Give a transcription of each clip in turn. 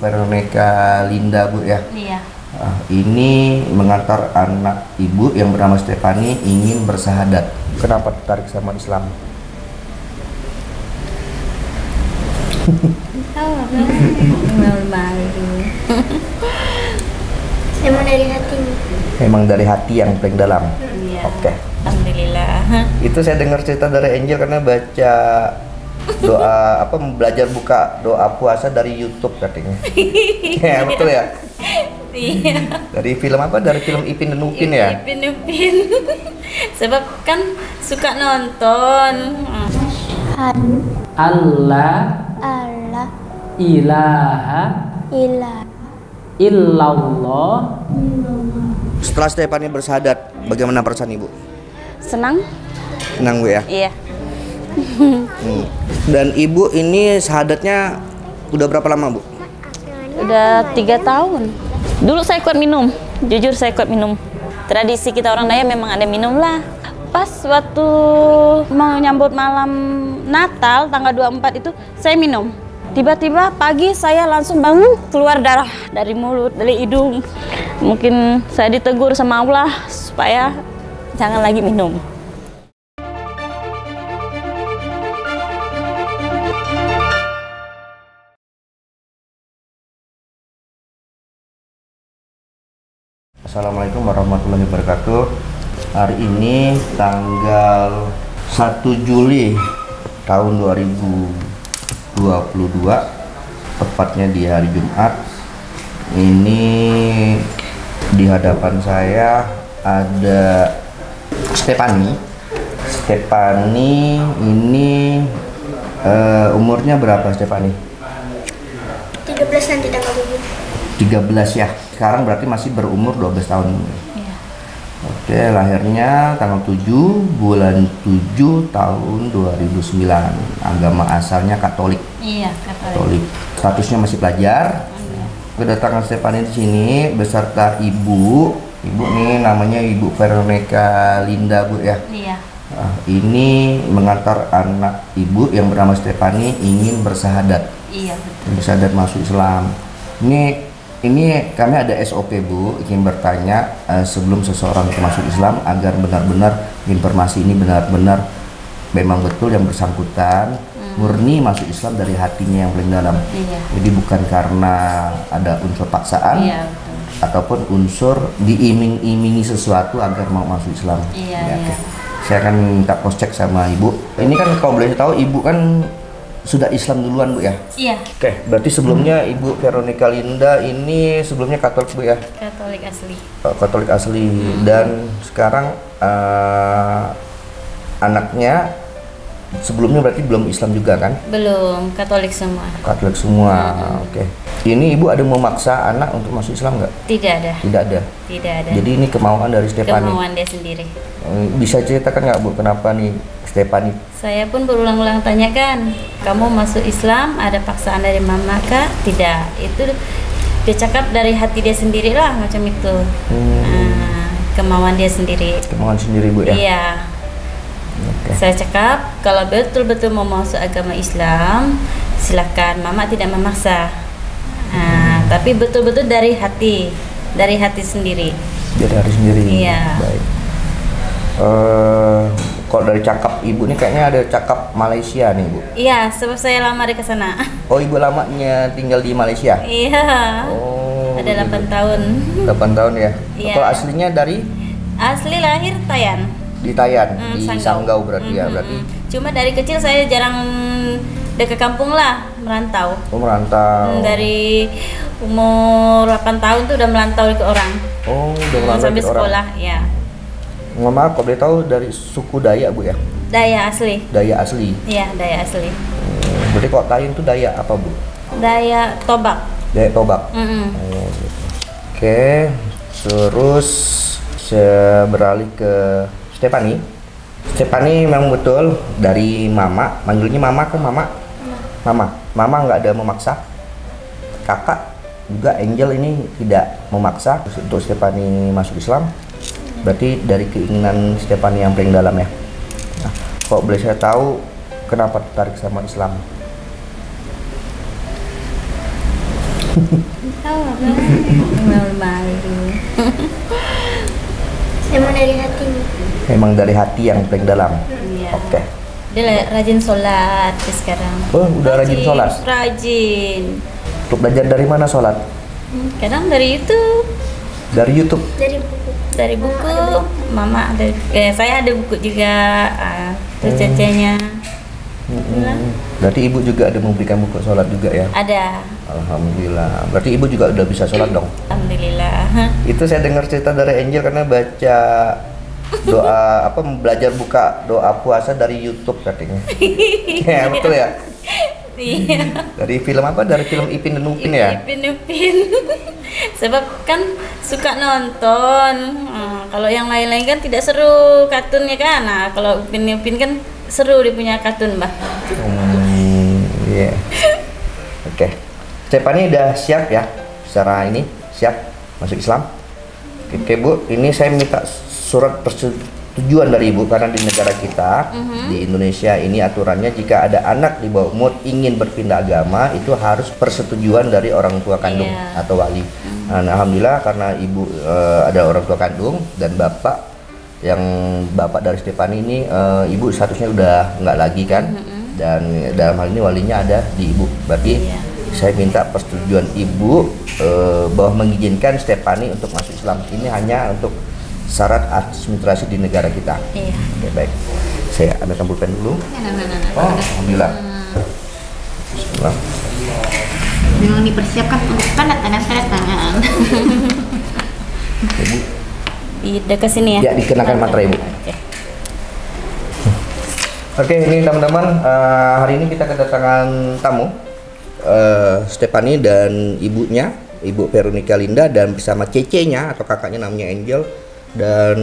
Veronica Linda, Bu ya? Iya. Ini mengantar anak Ibu yang bernama Stefani ingin bersahadat. Kenapa tertarik sama Islam? Malu-malu. Emang dari hati. Memang dari hati yang paling dalam. Iya. Oke. Alhamdulillah. Itu saya dengar cerita dari Angel karena baca doa belajar buka doa puasa dari YouTube katanya. Ya betul ya. Iya. Dari film apa? Dari film Ipin dan Upin ya? Ipin. Sebab kan suka nonton. Allah Allah ilaha ilah illallah. Setelah Stefani bersahadat, bagaimana perasaan Ibu? Senang? Senang, Bu ya? Iya. Dan Ibu ini sahadatnya udah berapa lama, Bu? Udah 3 tahun. Dulu saya kuat minum, jujur saya kuat minum. Tradisi kita orang Dayak memang ada minum lah. Pas waktu mau nyambut malam Natal tanggal 24 itu saya minum. Tiba-tiba pagi saya langsung bangun keluar darah dari mulut, dari hidung. Mungkin saya ditegur sama Allah supaya jangan lagi minum. Assalamualaikum warahmatullahi wabarakatuh. Hari ini tanggal 1 Juli tahun 2022, tepatnya di hari Jumat. Ini di hadapan saya ada Stefani. Stefani ini umurnya berapa, Stefani? 13 nanti tanggal 13 ya. Sekarang berarti masih berumur 12 tahun. Iya. Oke, lahirnya tanggal 7 bulan 7 tahun 2009. Agama asalnya Katolik. Iya, Katolik. Statusnya masih pelajar. Kedatangan Stefani di sini beserta ibu. Ibu nih namanya Ibu Veronica Linda, Bu ya. Iya. Ini mengantar anak Ibu yang bernama Stefani ingin bersahadat. Iya, betul. Bersahadat masuk Islam. Ini kami ada SOP, Bu, ingin bertanya sebelum seseorang masuk Islam agar benar-benar informasi ini benar-benar memang betul yang bersangkutan murni masuk Islam dari hatinya yang paling dalam. Iya. Jadi bukan karena ada unsur paksaan Betul. ataupun unsur diiming-imingi sesuatu agar mau masuk Islam. Iya, Ya, iya. oke. Saya akan minta cross check sama Ibu. Ini kan kalau boleh tahu Ibu kan sudah Islam duluan, Bu ya? Iya, Oke, berarti sebelumnya Ibu Veronica Linda ini sebelumnya Katolik, Bu ya? Katolik asli. Katolik asli. Dan sekarang anaknya sebelumnya berarti belum Islam juga kan? Belum, Katolik semua. Katolik semua. Oke. Ini Ibu ada memaksa anak untuk masuk Islam nggak? Tidak ada. Tidak ada. Tidak ada. Jadi ini kemauan dari Stefani. Kemauan dia sendiri. Bisa ceritakan nggak, Bu, kenapa nih Stefani? Saya pun berulang-ulang tanyakan, kamu masuk Islam ada paksaan dari mama kah? Tidak. Itu dia cakap dari hati dia sendiri lah macam itu. Kemauan dia sendiri. Kemauan sendiri, Bu ya? Iya. Oke. Saya cakap kalau betul-betul mau masuk agama Islam, silakan. Mama tidak memaksa. Tapi betul-betul dari hati sendiri. Dari hari sendiri. Iya. Baik. Kalau dari cakap Ibu nih kayaknya ada cakap Malaysia nih, Bu. Iya, sebab saya lama ke sana. Oh, Ibu lamanya tinggal di Malaysia? Iya. Oh. Ada 8 tahun. 8 tahun ya. Iya. Kalau aslinya dari Asli lahir Tayan. di Tayan, di Sanggau. Sanggau berarti ya, berarti. Cuma dari kecil saya jarang dekat kampung lah, merantau. Oh, merantau. Dari umur 8 tahun tuh udah merantau ke orang. Oh, udah merantau Sampai ikut orang. sekolah, ya. Nggak maaf, kalau boleh tahu dari suku Dayak, Bu ya? Daya asli. Dayak asli. Iya, daya asli. Berarti kalau Tayan itu Dayak apa, Bu? Daya Tobak. Dayak Tobak. Oh, gitu. Oke, terus saya beralih ke Stefani. Stefani memang betul dari mama, manggilnya mama ke mama. Mama nggak ada memaksa. Kakak juga Angel ini tidak memaksa untuk Stefani masuk Islam. Berarti dari keinginan Stefani yang paling dalam ya. Nah, kok boleh saya tahu kenapa tertarik sama Islam? Tahu apa? Malu-malu. Emang dari hatinya. Memang dari hati yang paling dalam. Iya. Oke. Dia rajin sholat sekarang. Oh, udah rajin sholat. Rajin. Untuk belajar dari mana sholat? Kadang dari YouTube, Dari YouTube. Dari buku. dari buku. Mama ada, saya ada buku juga. Terus cecenya Berarti ibu juga ada memberikan buku sholat juga ya? ada. Alhamdulillah. Berarti ibu juga udah bisa sholat dong? Alhamdulillah. Itu saya dengar cerita dari Angel karena baca doa apa belajar buka doa puasa dari YouTube katanya. Ya betul ya. Iya. Dari film apa? Dari film Ipin dan Upin ya? Upin. Sebab kan suka nonton. Kalau yang lain-lain kan tidak seru kartunnya kan. Nah, kalau Upin kan seru dia punya kartun, Mbak. Iya. Oke. Stephanie udah siap ya? Secara ini siap masuk Islam? Oke, Bu, ini saya minta surat persetujuan dari Ibu karena di negara kita di Indonesia ini aturannya jika ada anak di bawah umur ingin berpindah agama itu harus persetujuan dari orang tua kandung atau wali. Nah, alhamdulillah karena Ibu ada orang tua kandung dan bapak yang bapak dari Stephanie ini Ibu statusnya udah nggak lagi kan dan dalam hal ini walinya ada di Ibu. Berarti saya minta persetujuan Ibu bahwa mengizinkan Stephanie untuk masuk Islam. Ini hanya untuk syarat administrasi di negara kita. Iya. Oke, baik. Saya ambilkan pulpen dulu. Oh, alhamdulillah. Bismillah. Memang dipersiapkan untuk tanda tangan. Ibu. Dekat sini ya. Ya, dikenakan mantra Ibu. Oke. Oke, ini teman-teman, hari ini kita kedatangan tamu Stephanie dan ibunya, Ibu Veronica Linda dan bersama cece-nya atau kakaknya namanya Angel. Dan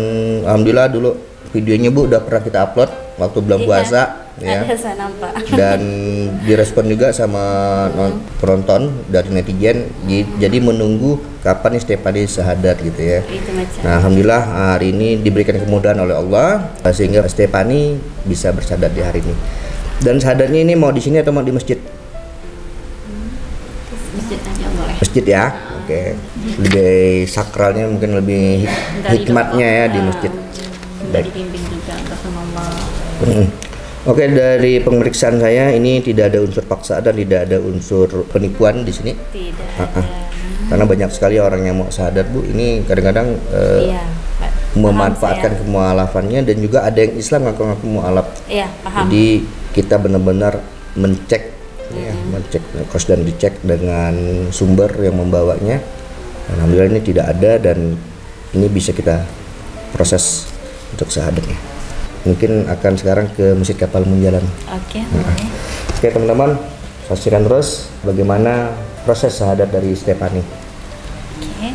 alhamdulillah dulu videonya Bu udah pernah kita upload waktu bulan puasa ya. Ada saya nampak. Dan direspon juga sama penonton dari netizen. Jadi menunggu kapan nih Stephanie syahadat gitu ya. Itu macam. Nah, alhamdulillah hari ini diberikan kemudahan oleh Allah sehingga Stephanie bisa bersyahadat di hari ini. Dan syahadatnya ini mau di sini atau mau di masjid? Masjid aja boleh. Masjid ya. Oke. Lebih sakralnya mungkin lebih hikmatnya ya di masjid. Baik. Dibimbing juga sama Allah. Oke, dari pemeriksaan saya ini tidak ada unsur paksaan dan tidak ada unsur penipuan di sini. Tidak. Karena banyak sekali orang yang mau syahadat Bu, ini kadang-kadang Iya, Pak. memanfaatkan kemualafannya dan juga ada yang Islam ngaku-ngaku mualaf. Iya, paham. Jadi kita benar-benar mencek ya, mencek kos dan dicek dengan sumber yang membawanya. Alhamdulillah ini tidak ada dan ini bisa kita proses untuk syahadatnya. Mungkin akan sekarang ke Masjid Kapal Munjalan. Oke. Oke teman-teman, saksikan terus bagaimana proses syahadat dari Stephanie. Oke.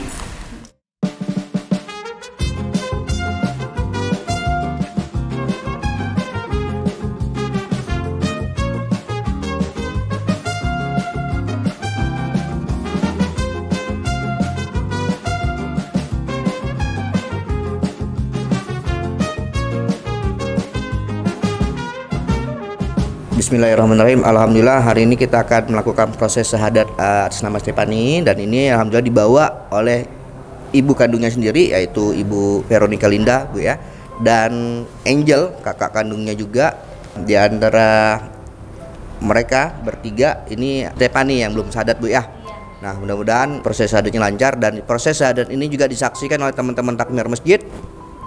Bismillahirrahmanirrahim. Alhamdulillah hari ini kita akan melakukan proses syahadat atas nama Stephanie dan ini alhamdulillah dibawa oleh ibu kandungnya sendiri yaitu Ibu Veronica Linda Bu ya, dan Angel kakak kandungnya juga. Di antara mereka bertiga ini Stephanie yang belum syahadat Bu ya. Nah, mudah-mudahan proses syahadatnya lancar dan proses syahadat ini juga disaksikan oleh teman-teman takmir masjid.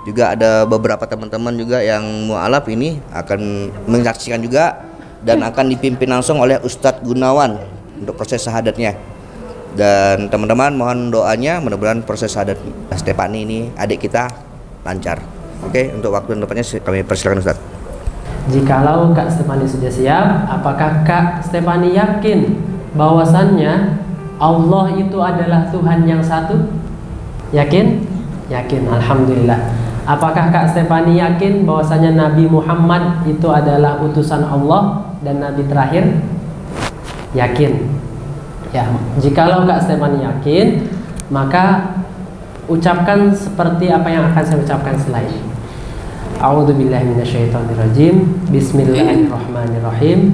Juga ada beberapa teman-teman juga yang mualaf ini akan menyaksikan juga dan akan dipimpin langsung oleh Ustadz Gunawan untuk proses syahadatnya. Dan teman-teman mohon doanya mudah-mudahan proses syahadat Stephanie ini adik kita lancar. Oke, untuk waktu dan tempatnya kami persilakan Ustadz. Jikalau Kak Stephanie sudah siap, apakah Kak Stephanie yakin bahwasannya Allah itu adalah Tuhan yang satu? Yakin? Yakin, alhamdulillah. Apakah Kak Stephanie yakin bahwasanya Nabi Muhammad itu adalah utusan Allah dan Nabi terakhir? Yakin. Ya, jikalau Kak Stephanie yakin, maka ucapkan seperti apa yang akan saya ucapkan selain. A'udzubillahi minasyaitonirrajim. Bismillahirrahmanirrahim.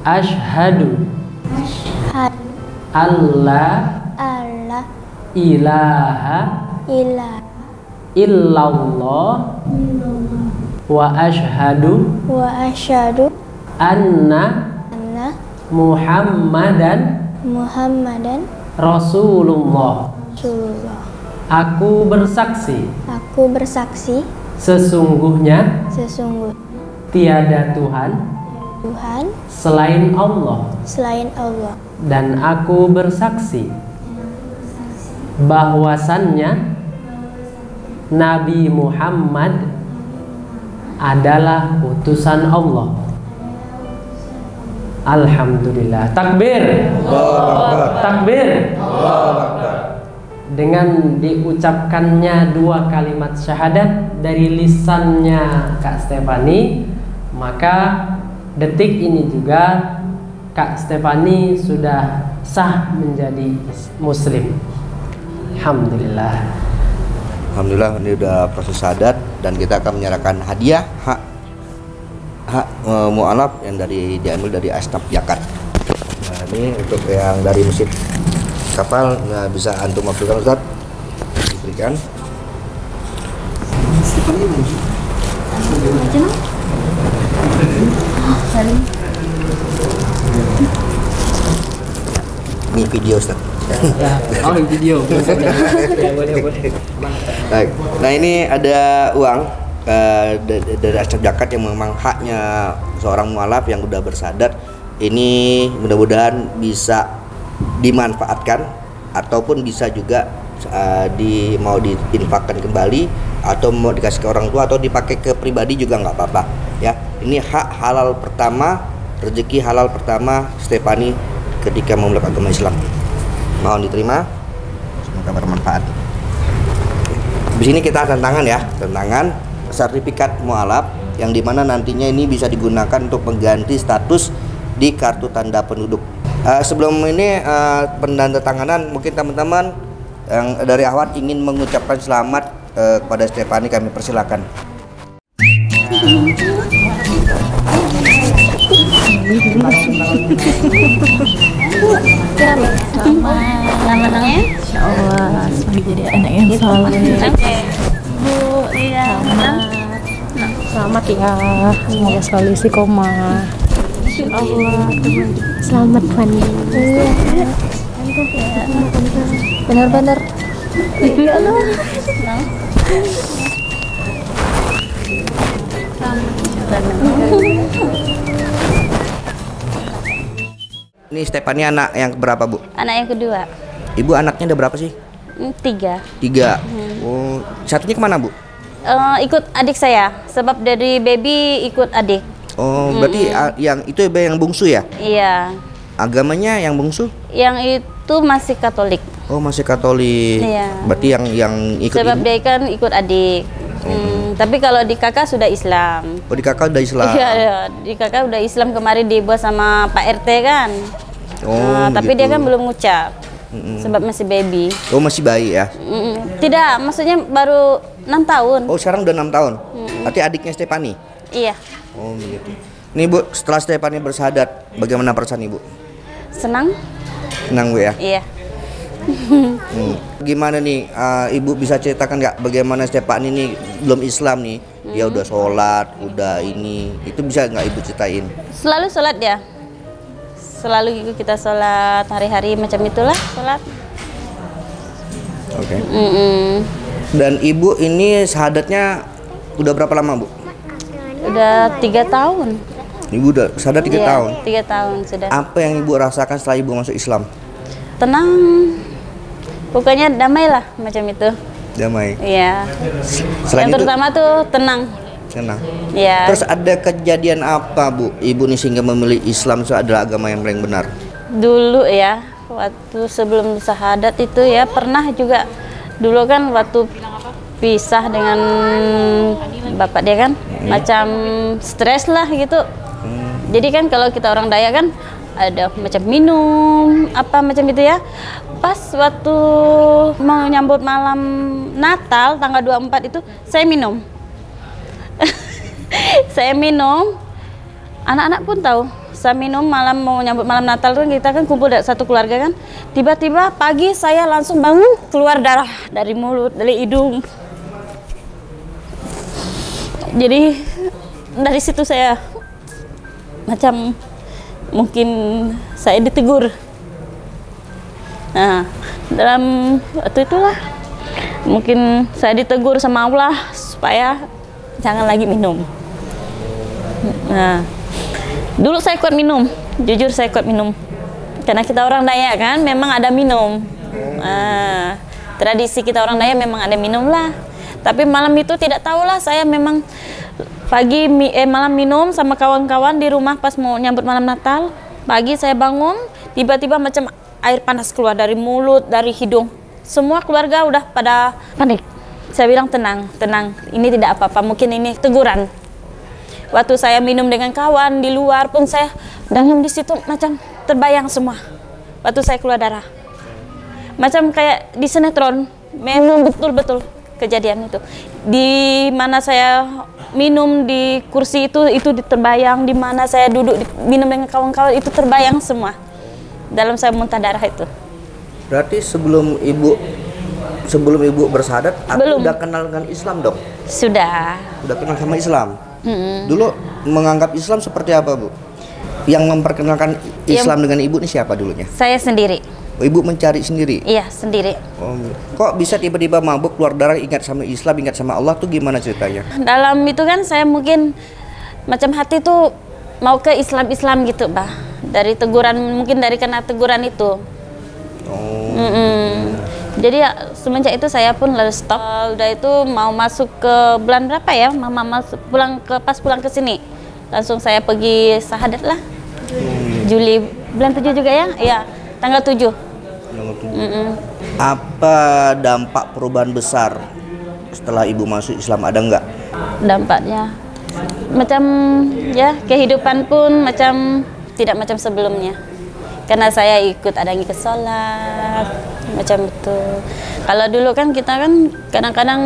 Asyhadu alla Allah ilaha ilah illallah wa asyhadu wa asyhadu anna anna Muhammadan Muhammadan Rasulullah. Rasulullah. Aku bersaksi Aku bersaksi sesungguhnya sesungguh tiada Tuhan Tuhan selain Allah, selain Allah, dan aku bersaksi bahwasannya Nabi Muhammad adalah utusan Allah. Alhamdulillah. Takbir. Takbir. Dengan diucapkannya dua kalimat syahadat dari lisannya Kak Stefani, maka detik ini juga Kak Stefani sudah sah menjadi muslim. Alhamdulillah. Alhamdulillah ini udah proses syahadat dan kita akan menyerahkan hadiah hak mu'alaf yang diambil dari Asnaf Jakat. Nah, ini untuk yang dari Masjid Kapal bisa antum waktukan Ustaz, diberikan. Ini video Ustaz. Oh, video. Boleh. Baik. Nah, ini ada uang dari Asnaf Jakat yang memang haknya seorang mualaf yang udah bersadat. Ini mudah-mudahan bisa dimanfaatkan ataupun bisa juga mau diinfakkan kembali atau mau dikasih ke orang tua atau dipakai ke pribadi juga nggak apa-apa ya. Ini hak halal pertama, rezeki halal pertama Stefani ketika memeluk agama Islam. Mohon diterima, semoga bermanfaat. Di sini kita tantangan ya, tantangan sertifikat mualaf yang dimana nantinya ini bisa digunakan untuk mengganti status di kartu tanda penduduk. Sebelum ini penandatanganan, mungkin teman-teman yang dari awal ingin mengucapkan selamat kepada Stefani, kami persilakan. Selamat ya. Insya Allah semoga jadi anak yang soleh. Oke. Bu, iya. Selamat ya, semoga selalu istiqomah. Allah selamat Fani. Benar-benar. Ini Stefani anak yang berapa, Bu? Anak yang kedua. Ibu anaknya ada berapa sih? 3. 3. Oh, satunya kemana, Bu? Ikut adik saya, sebab dari baby ikut adik. Oh, berarti yang itu yang bungsu ya? Iya. Agamanya yang bungsu? Yang itu masih Katolik. Oh, masih Katolik. Iya. Berarti yang ikut Sebab ibu? dia kan ikut adik. Tapi kalau di kakak sudah Islam. Oh, di kakak udah Islam. Iya, di kakak udah Islam, kemarin dibuat sama Pak RT kan. Oh, tapi dia begitu. kan belum ngucap. Sebab masih baby. Oh, masih bayi ya? Tidak, maksudnya baru 6 tahun. Oh, sekarang udah 6 tahun. Berarti adiknya Stefani? Iya. Oh, begitu. Nih, Bu, setelah Stefani bersahadat, bagaimana perasaan Ibu? Senang? Senang, Bu ya? Iya. Gimana nih, Ibu bisa ceritakan nggak bagaimana Stefani ini belum Islam nih? Dia udah sholat, udah ini. Itu bisa nggak Ibu ceritain? Selalu sholat ya. Selalu kita sholat hari-hari macam itulah sholat. Oke. Dan Ibu ini sahadatnya udah berapa lama, Bu? Udah 3 tahun. Ibu udah sahadat 3 Iya, tahun. 3 tahun sudah. Apa yang Ibu rasakan setelah Ibu masuk Islam? Tenang. Pokoknya damai lah macam itu. Damai. Iya. Selain Yang itu, terutama tuh tenang. senang. Iya. Terus ada kejadian apa, Bu? Ibu nih sehingga memilih Islam itu adalah agama yang paling benar. Dulu ya, waktu sebelum syahadat itu ya pernah juga. Dulu kan waktu pisah dengan bapak dia kan macam stres lah gitu. Jadi kan kalau kita orang Dayak kan ada macam minum apa macam itu ya. Pas waktu mau nyambut malam Natal tanggal 24 itu saya minum. Saya minum. Anak-anak pun tahu Saya minum malam mau nyambut malam Natal tuh kita kan kumpul satu keluarga kan. Tiba-tiba pagi saya langsung bangun keluar darah dari mulut, dari hidung. Jadi dari situ saya macam mungkin saya ditegur. Nah, dalam waktu itulah mungkin saya ditegur sama Allah supaya jangan lagi minum. Nah, dulu saya kuat minum, jujur saya kuat minum. Karena kita orang Dayak kan memang ada minum. Nah, tradisi kita orang Dayak memang ada minum lah. Tapi malam itu tidak tahulah saya memang malam minum sama kawan-kawan di rumah pas mau nyambut malam Natal. Pagi saya bangun, tiba-tiba macam air panas keluar dari mulut, dari hidung. Semua keluarga udah pada panik. Saya bilang tenang, tenang, ini tidak apa-apa, mungkin ini teguran. Waktu saya minum dengan kawan di luar pun saya dalam di situ macam terbayang semua. Waktu saya keluar darah, macam kayak di sinetron, memang betul-betul kejadian itu. Di mana saya minum di kursi itu terbayang, di mana saya duduk minum dengan kawan-kawan itu terbayang semua. Dalam saya muntah darah itu. Berarti sebelum ibu bersahadat, aku udah kenal dengan Islam dong? Sudah. Udah kenal sama Islam? Dulu menganggap Islam seperti apa, Bu? Yang memperkenalkan Islam dengan ibu ini siapa dulunya? Saya sendiri. Oh, ibu mencari sendiri? Iya, sendiri. Oh, kok bisa tiba-tiba mabuk, keluar darah, ingat sama Islam, ingat sama Allah tuh gimana ceritanya? Dalam itu kan saya mungkin macam hati tuh mau ke Islam gitu, Bah. Dari teguran, mungkin dari kena teguran itu. Jadi ya, semenjak itu saya pun lalu stop. Udah itu mau masuk ke bulan berapa ya? Mama masuk pas pulang ke sini. Langsung saya pergi sahadat lah. Juli bulan 7 juga ya? Iya, tanggal 7. Apa dampak perubahan besar setelah ibu masuk Islam, ada nggak? Dampaknya macam ya kehidupan pun macam tidak macam sebelumnya. Karena saya ikut adanya ke sholat, macam itu. Kalau dulu kan kita kan kadang-kadang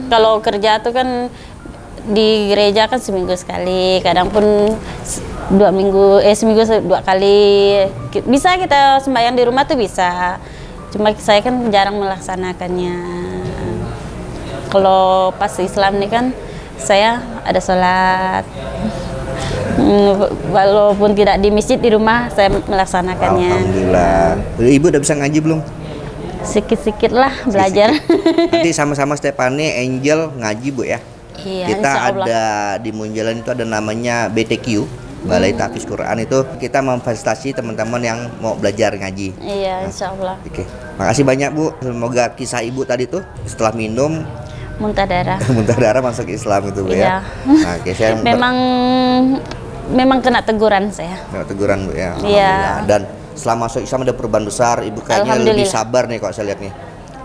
kalau kerja tuh kan di gereja kan seminggu sekali, kadang pun seminggu 2 kali. Bisa kita sembahyang di rumah tuh bisa. Cuma saya kan jarang melaksanakannya. Kalau pas Islam nih kan saya ada sholat. Walaupun tidak di masjid, di rumah saya melaksanakannya. Alhamdulillah. Ibu udah bisa ngaji belum? Sikit-sikit lah belajar. Nanti sama-sama Stephanie, Angel ngaji, Bu ya. Iya, kita ada di Munjalan itu ada namanya BTQ, Balai Tahfiz Quran. Itu kita memfasilitasi teman-teman yang mau belajar ngaji. Iya, insya Allah. Oke, makasih banyak, Bu. Semoga kisah ibu tadi tuh setelah minum muntah darah masuk Islam itu, Bu iya. Ya. Nah, saya memang kena teguran saya. Kena teguran, Bu ya. Iya. Dan setelah masuk Islam ada perubahan besar. Ibu kayaknya lebih sabar nih kok saya lihat nih.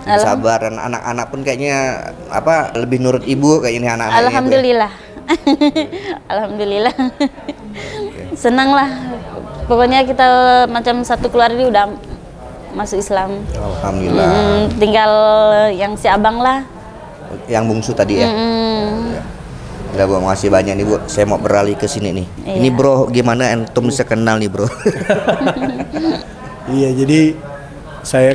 Lebih sabar, dan anak-anak pun kayaknya lebih nurut ibu kayak ini anak-anak. Alhamdulillah. Alhamdulillah. Senang lah. Pokoknya kita macam satu keluarga ini udah masuk Islam. Alhamdulillah. Tinggal yang si abang lah. Yang bungsu tadi ya. Udah, Bu, makasih banyak nih, Bu. Saya mau beralih ke sini nih. Iya. Ini Bro, gimana antum bisa kenal nih, Bro? Iya, jadi saya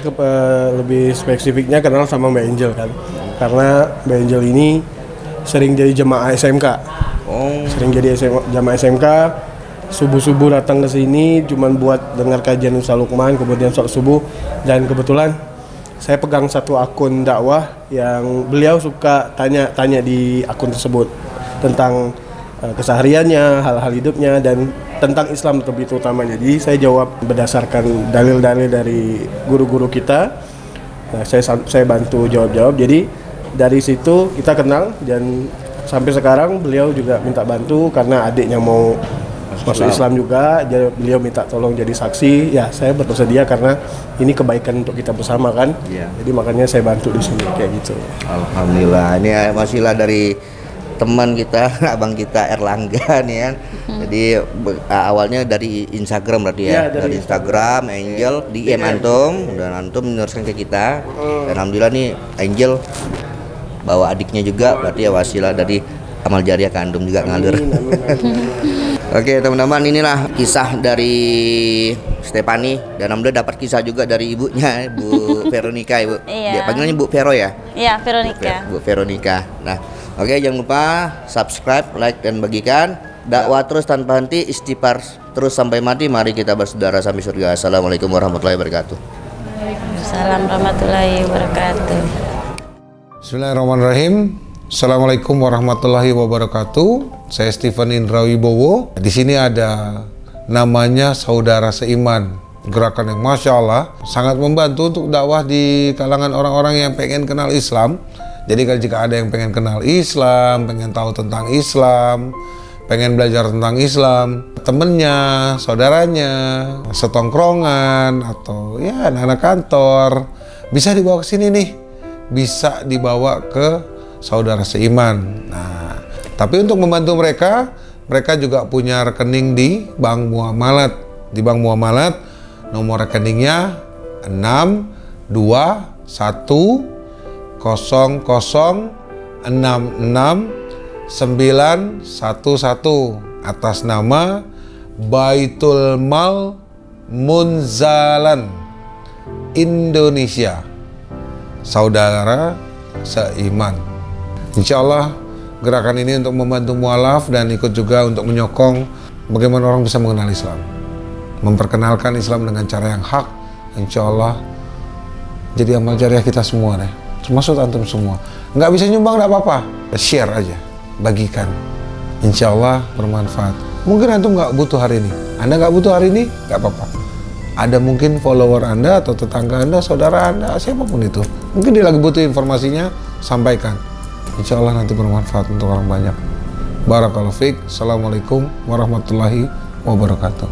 lebih spesifiknya kenal sama Mbak Angel kan. Karena Mbak Angel ini sering jadi jemaah SMK. Sering jadi jemaah SMK. Subuh-subuh datang ke sini cuman buat dengar kajian Ustaz Lukman, kemudian sholat subuh. Dan kebetulan saya pegang satu akun dakwah yang beliau suka tanya di akun tersebut tentang kesehariannya, hal-hal hidupnya, dan tentang Islam lebih utamanya. Jadi saya jawab berdasarkan dalil-dalil dari guru-guru kita. Nah, saya bantu jawab-jawab. Jadi dari situ kita kenal, dan sampai sekarang beliau juga minta bantu karena adiknya mau masuk Islam juga. Beliau minta tolong jadi saksi. Ya, saya bersedia karena ini kebaikan untuk kita bersama kan. Jadi makanya saya bantu di sini kayak gitu. Alhamdulillah. Ini wasilah dari teman kita, abang kita Erlangga nih kan. Jadi awalnya dari Instagram berarti ya, dari Instagram Angel DM antum, dan antum meneruskan ke kita. Dan alhamdulillah nih Angel bawa adiknya juga, berarti ya wasilah dari amal jariah ke antum juga ngalir. Oke teman-teman, inilah kisah dari Stefani, dan alhamdulillah dapat kisah juga dari ibunya, Bu Veronica, Ibu. Iya. Dia panggilnya Bu Vero ya? Iya, Veronica. Bu Veronica. Nah, oke, jangan lupa subscribe, like, dan bagikan. Dakwah terus tanpa henti, istighfar terus sampai mati. Mari kita bersaudara sampai surga. Assalamualaikum warahmatullahi wabarakatuh. Assalamualaikum warahmatullahi wabarakatuh. Bismillahirrahmanirrahim. Assalamualaikum warahmatullahi wabarakatuh. Saya Stephen Indra Wibowo. Di sini ada namanya Saudara Seiman. Gerakan yang Masya Allah sangat membantu untuk dakwah di kalangan orang-orang yang pengen kenal Islam. Jadi kalau jika ada yang pengen kenal Islam, pengen tahu tentang Islam, pengen belajar tentang Islam, temennya, saudaranya, setongkrongan, atau ya anak-anak kantor, bisa dibawa ke sini nih. Bisa dibawa ke Saudara Seiman. Nah, tapi untuk membantu mereka, mereka juga punya rekening di Bank Muamalat. Di Bank Muamalat, nomor rekeningnya 62100666911 atas nama Baitul Mal Munzalan Indonesia. Saudara Seiman. Insya Allah gerakan ini untuk membantu mualaf dan ikut juga untuk menyokong bagaimana orang bisa mengenal Islam, memperkenalkan Islam dengan cara yang hak. Insya Allah jadi amal jariah kita semua deh, termasuk antum semua. Nggak bisa nyumbang nggak apa-apa, share aja, bagikan. Insya Allah bermanfaat. Mungkin antum nggak butuh hari ini, Anda nggak butuh hari ini, nggak apa-apa. Ada mungkin follower Anda atau tetangga Anda, saudara Anda, siapapun itu, mungkin dia lagi butuh informasinya, sampaikan. Insya Allah nanti bermanfaat untuk orang banyak. Barakallahu fiik. Assalamualaikum warahmatullahi wabarakatuh.